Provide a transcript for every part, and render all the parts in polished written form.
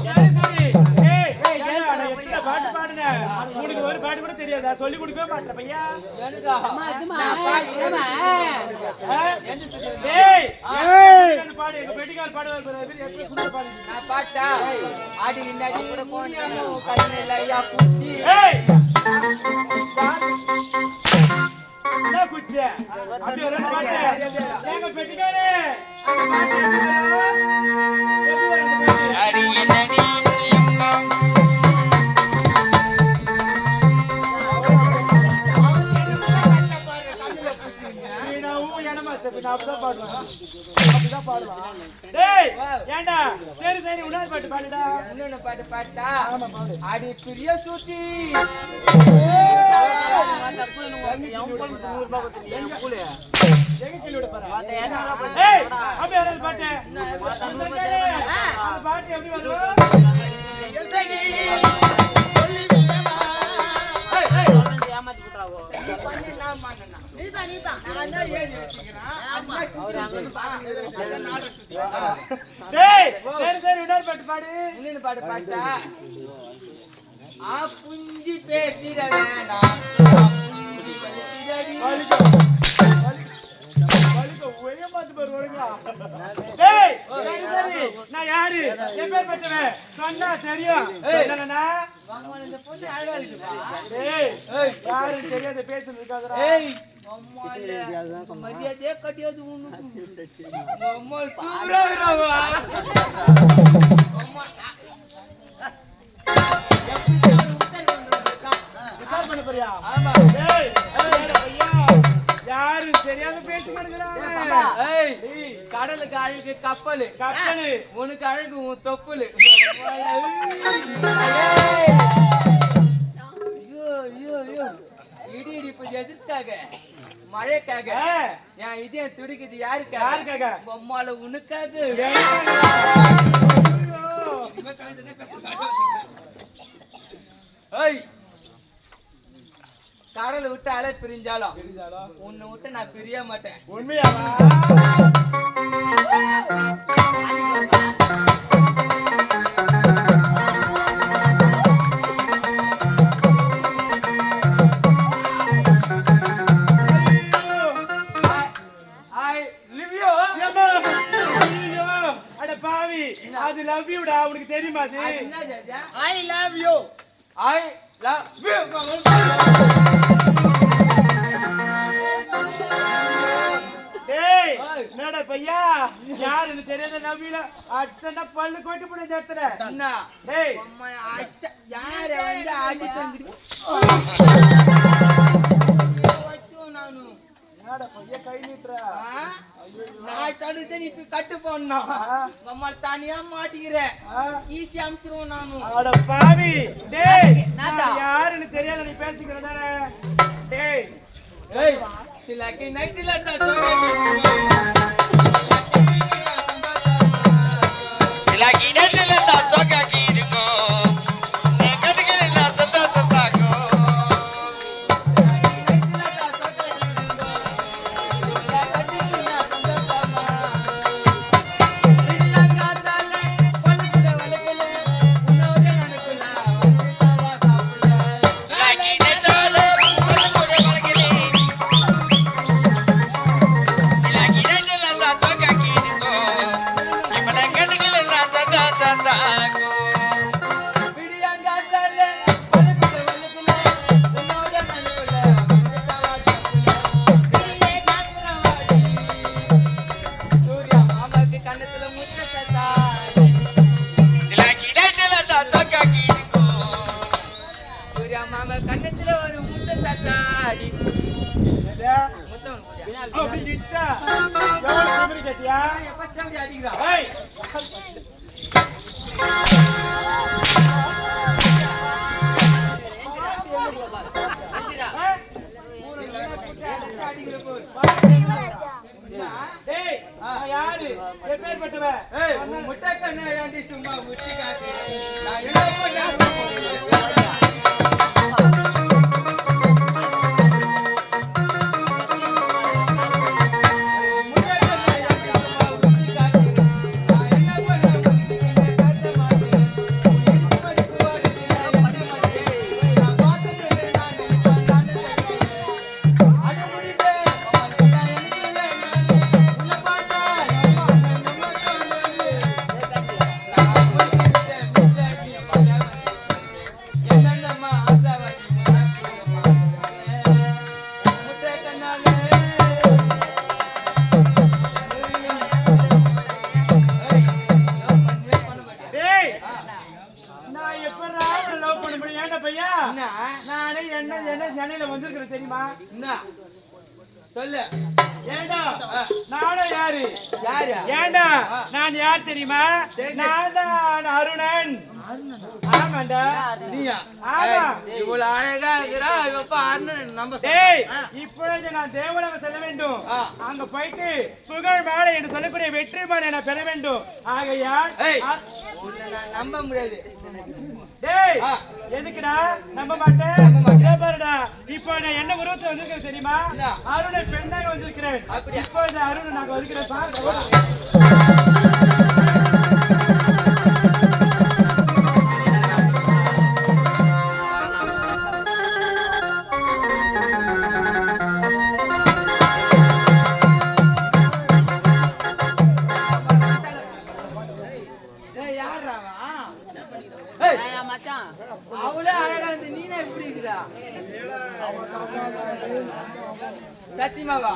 சரி சரி. ஏய் நான் எத்தனை பாட்டு பாடுனேன் உனக்கு ஒரு பாட்டு கூட தெரியாதா? சொல்லி கொடுக்கவே மாட்டேன் பையா. ஏய் பாடு எங்க பெட்டிக்கால் பாடுவார் எத்தனை சுந்தர பாடு. நான் பாட்டா அடி நடி முடியாமோ கண்ணிலையா பூச்சி. ஏய் என்ன குச்சி அப்படி ஒரு பாட்டு எங்க பெட்டிக்காரே அடி நடி அப்படிதான் பாடுவான். டேய் ஏண்டா சரி சரி உன்னாது பாட்டு பாடுடா. இன்னொன்னு பாட்டு பாட்டா ஆமா பாடு. அடி பிரிய சுத்தி எங்க கிலோட பாரு. ஏய் அப்படியே ஒரு பாட்டு. அந்த பாட்டு எப்படி வரும்? சொல்லி விட்டவா ஏமாத்தி விட்டுறாவோ நீதான் நான் தான் ஏறி வச்சுக்கிறேன். டேய் சரி சரி உன்னாது பாட்டு பாடு. இன்னொன்னு பாட்டு பாட்டா ஆ புஞ்சி பேசிட வேணாம் புஞ்சி பலிக்கிறடி. டேய் சரி சரி நான் யாரு என் பேர் பட்டவன் சொன்னா தெரியும். என்னன்னா இந்த பொண்ணு அழகா இருக்குப்பா. டேய் யாரு தெரியாத பேசுறது இருக்காதடா. ஏய் அம்மா மரியாதையே கட்டியாது உனக்கு. அம்மா தூரவா அம்மா விசார் பண்ண போறியா? ஆமா. டேய் ஐயா யாரு தெரியாத பேசி மாட்டேங்கிறாங்க. ஏய் கடலுக்கு அழகு கப்பல் கப்பலு உனக்கு அழகு உன் தொப்புலு. இடி இடிப்பு எதிர்க்காக மழைக்காக என் இதயம் துடிக்குது யாருக்காக? பொம்மால உனக்காக. ஏய் கடலை விட்டு அலை பிரிஞ்சாலும் உன்னை விட்டு நான் பிரிய மாட்டேன். உண்மையாவா? அது லவ் யூடா உனக்கு தெரியுமா? அது I love you I love you. டேய் என்னடா பையா யாருன்னு தெரியாத லவ் யூல அச்சனா பல்லு கொட்டி போடு இந்த இடத்துல. என்ன டேய் அம்மா அச்ச யார வந்து ஆடிட்டு வந்துரு வச்சோம் நானு. என்னடா பையா கை நீட்றா? நான் தடுத்து நீ கட்டு போடணும். அம்மா தனியா மாட்டிக்கிற ஈஸி அமுச்சிருவோம் நானு. அட பாவி டேய் யாருன்னு தெரியாத நீ பேசிக்கிறதானே. டேய் ஏய் சிலக்கு நைட்ல தான் இலாகி நெட்ல தான் சோகா கீருங்கோ நீ கட்டுகிற நான் தத்தா தத்தாகோ கண்ணத்துல ஒரு முத்த தத்தாடி அடிக்கிறா. யாரு எப்பேற்பட்டவன்? முட்டை கண்ணா ஏண்டி சும்மா முட்டி காட்டு. நான் என்ன பண்ண முட்டை கண்ணா ஏண்டி சும்மா முட்டி காட்டு. நான் என்ன பண்ண டேய் நான் எப்பறா லவ் பண்ண முடியும் ஏன்டா பையா என்ன நானே என்ன ஜனையில வந்திருக்கிறேன் தெரியுமா என்ன சொல்லு ஏண்டா நானும் யாரு யாரு ஏண்டா நான் யார் தெரியுமா நான் தான் அருணன் ஆமாண்டா நீயா ஆமா இவ்வளவு அழகா இருக்கிறா இப்ப அண்ணன் நம்ம டேய் இப்பொழுது நான் தேவலோகம் செல்ல வேண்டும் அங்க போயிட்டு புகழ் மாலை என்று சொல்லக்கூடிய வெற்றி மாலை நான் பெற வேண்டும் ஆகையால் உன்னை நான் நம்ப முடியாது டேய் எதுக்குடா நம்ப மாட்டேன் இதே பாருடா இப்போ நான் என்ன உருவத்தை வந்திருக்கேன் தெரியுமா அருணை பெண்ணாக வந்திருக்கிறேன் இப்போ இந்த அருணை நாங்க வந்திருக்கிறேன் பாருங்க அவளே அழகா இருந்து நீனே எப்படி இருக்கிறா சத்தியமாவா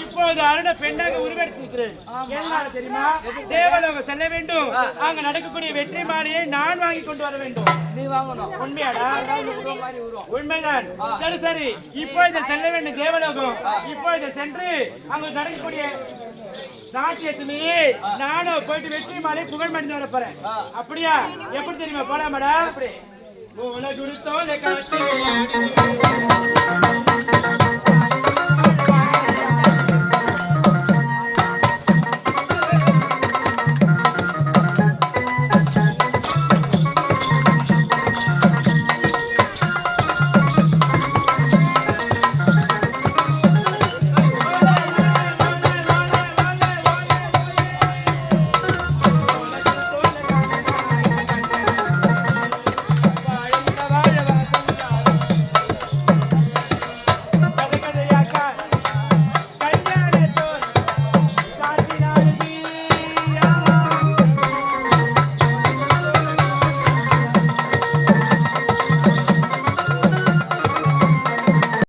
இப்போது அருண பெண்ணாக உருவெடுத்திருக்கிறேன். எதனால தெரியுமா? தேவலோகம் செல்ல வேண்டும். அங்க நடக்கக்கூடிய வெற்றி மாலையை நான் வாங்கி கொண்டு வர வேண்டும். நீ வாங்கணும். உண்மையாடா? உண்மைதான். சரி சரி, இப்பொழுது செல்ல வேண்டும் தேவலோகம். இப்பொழுது சென்று அங்க நடக்கக்கூடிய நாட்டியத்திலேயே நானும் போயிட்டு வெற்றி மாலை புகழ் மணிந்து வர போறேன். அப்படியா? எப்படி தெரியுமா? போலாமாடா? உலகுத்தோலை காட்டு